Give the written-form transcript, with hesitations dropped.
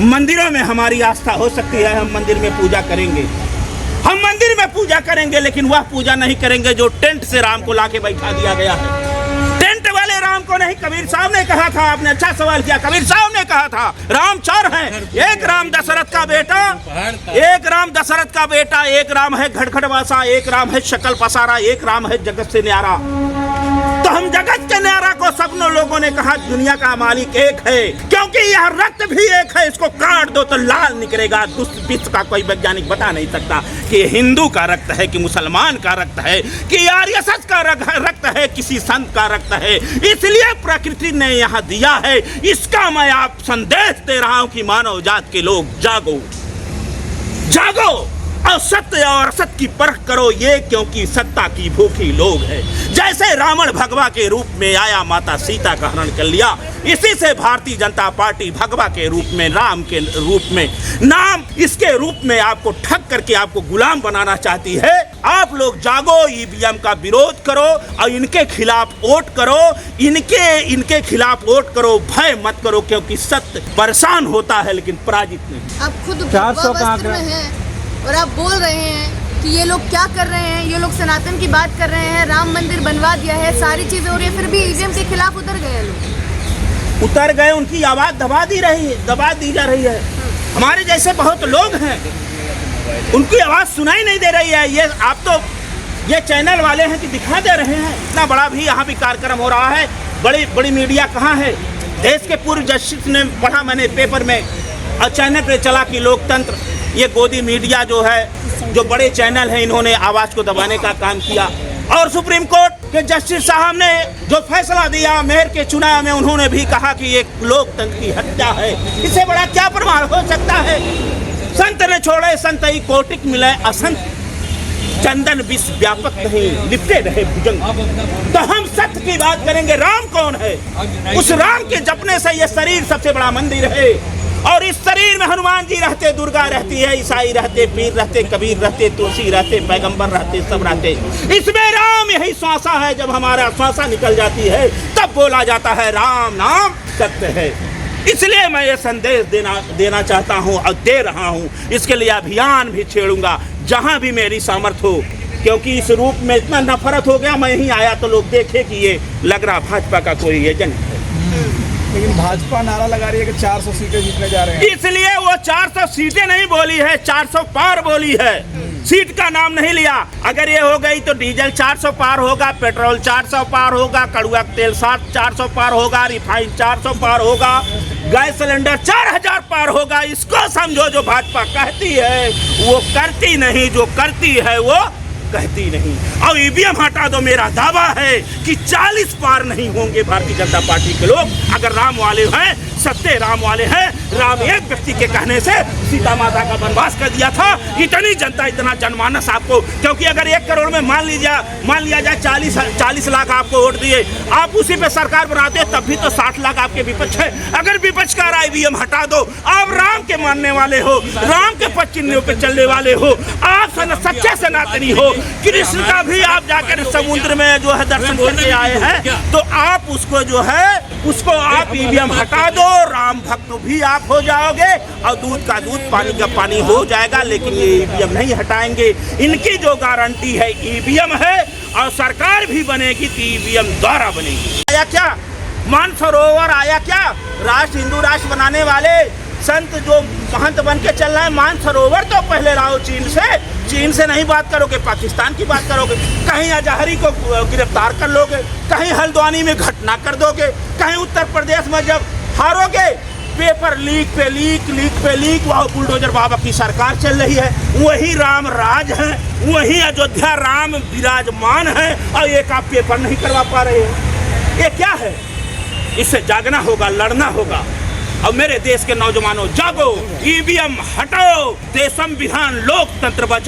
मंदिरों में हमारी आस्था हो सकती है, हम मंदिर में पूजा करेंगे, हम मंदिर में पूजा करेंगे, लेकिन वह पूजा नहीं करेंगे जो टेंट से राम को लाके बैठा दिया गया है। टेंट वाले राम को नहीं, कबीर साहब ने कहा था, आपने अच्छा सवाल किया, कबीर साहब ने कहा था राम चार हैं, एक राम दशरथ का बेटा, एक राम दशरथ का बेटा, एक राम है घड़घड़वासा, एक राम है शकल पसारा, एक राम है जगत से न्यारा। तो हम जगत के न्यारा को सबनों लोगों ने कहा दुनिया का मालिक एक है, क्योंकि यह रक्त भी एक है, इसको काट दो तो लाल निकलेगा। विश्व का कोई वैज्ञानिक बता नहीं सकता कि हिंदू का रक्त है कि मुसलमान का रक्त है कि आर्यसत का रक्त है, किसी संत का रक्त है। इसलिए प्रकृति ने यहाँ दिया है, इसका मैं आप संदेश दे रहा हूँ कि मानव जात के लोग जागो, जागो और सत्य और असत की परख करो ये, क्योंकि सत्ता की भूखी लोग हैं। जैसे रावण भगवा के रूप में आया, माता सीता का हरण कर लिया, इसी से भारतीय जनता पार्टी भगवा के रूप में, राम के रूप में, नाम इसके रूप में आपको ठग करके आपको गुलाम बनाना चाहती है। आप लोग जागो, ईवीएम का विरोध करो और इनके खिलाफ वोट करो, इनके खिलाफ वोट करो, भय मत करो, क्योंकि सत्य परेशान होता है लेकिन पराजित नहीं। आप खुद वस्त्र में हैं और आप बोल रहे हैं कि ये लोग क्या कर रहे हैं, ये लोग सनातन की बात कर रहे हैं, राम मंदिर बनवा दिया है, सारी चीजें हो रही है, फिर भी ईवीएम के खिलाफ उतर गए लोग, उतर गए, उनकी आवाज दबा दी जा रही है। हमारे जैसे बहुत लोग हैं, उनकी आवाज सुनाई नहीं दे रही है। ये आप तो ये चैनल वाले हैं कि दिखा दे रहे हैं, इतना बड़ा भी यहाँ भी कार्यक्रम हो रहा है, बड़ी बड़ी मीडिया कहाँ है। देश के पूर्व जस्टिस ने पढ़ा मैंने पेपर में, और चैनल पे चला कि लोकतंत्र, ये गोदी मीडिया जो है, जो बड़े चैनल हैं, इन्होंने आवाज को दबाने का काम किया। और सुप्रीम कोर्ट के जस्टिस साहब ने जो फैसला दिया मेयर के चुनाव में, उन्होंने भी कहा कि ये लोकतंत्र की हत्या है। इससे बड़ा क्या प्रमाण हो सकता है। संत ने छोड़े संत ही कोटिक मिले असंत, चंदन विश्व व्यापक नहीं लिपटे रहे भुजंग। तो हम सत्य की बात करेंगे। राम कौन है? उस राम के जपने से ये शरीर सबसे बड़ा मंदिर है, और इस शरीर में हनुमान जी रहते, दुर्गा रहती है, ईसाई रहते, पीर रहते, कबीर रहते, तुलसी रहते, पैगंबर रहते, सब रहते। इसमें राम यही श्वासा है। जब हमारा श्वासा निकल जाती है तब बोला जाता है राम नाम सत्य है। इसलिए मैं ये संदेश देना चाहता हूँ और दे रहा हूँ। इसके लिए अभियान भी छेड़ूंगा जहाँ भी मेरी सामर्थ्य हो, क्योंकि इस रूप में इतना नफरत हो गया। मैं यहीं आया तो लोग देखे कि ये लग रहा भाजपा का कोई एजेंट है। लेकिन भाजपा नारा लगा रही है कि 400 सीटें जीतने जा रहे हैं। इसलिए वो 400 सीटें नहीं बोली है, 400 पार बोली है। सीट का नाम नहीं लिया। अगर ये हो गई तो डीजल 400 पार होगा, पेट्रोल 400 पार होगा, कड़ुआ तेल 400 पार होगा, रिफाइंड 400 पार होगा, गैस सिलेंडर 4000 पार होगा। इसको समझो, जो भाजपा कहती है वो करती नहीं, जो करती है वो कहती नहीं। और ईवीएम हटा दो, मेरा दावा है कि 40 पार नहीं होंगे भारतीय जनता पार्टी के लोग, अगर राम वाले हैं, सत्य राम वाले हैं। राम एक व्यक्ति के कहने से सीता माता का वनवास कर दिया था। इतनी जनता, इतना जनमानस आपको, क्योंकि अगर 1 करोड़ में मान लिया जाए 40 लाख आपको वोट दिए, आप उसी पे सरकार बनाते हैं, तब भी तो 60 लाख आपके विपक्ष है। अगर विपक्ष का ईवीएम हटा दो, आप राम के मानने वाले हो, राम के पद चिन्हों पे चलने वाले हो, आप सच्चे सनातनी हो। कृष्ण का भी आप जाकर समुद्र में जो है दर्शन करके आए हैं, तो आप उसको जो है उसको आप ईवीएम हटा दो, राम भक्त भी आप हो जाओगे और दूध का दूध पानी का पानी हो जाएगा। लेकिन ये ईवीएम नहीं हटाएंगे। इनकी जो गारंटी है ईवीएम है, और सरकार भी बनेगी तो ईवीएम द्वारा बनेगी। आया क्या मानसरोवर, आया क्या राष्ट्र, हिंदू राष्ट्र बनाने वाले संत जो महंत बन के चल रहे हैं, मानसरोवर तो पहले लाओ चीन से नहीं बात करोगे, पाकिस्तान की बात करोगे। कहीं अजहरी को गिरफ्तार कर लोगे, कहीं हल्द्वानी में घटना कर दोगे, कहीं उत्तर प्रदेश में जब हारोगे पेपर लीक पे लीक, वहाँ बुलडोजर बाबा की सरकार चल रही है। वही राम राज है, वही अयोध्या राम विराजमान है, और एक आप पेपर नहीं करवा पा रहे हैं। ये क्या है? इससे जागना होगा, लड़ना होगा। और मेरे देश के नौजवानों जागो, ईवीएम हटाओ, देश संविधान लोकतंत्र बचाओ।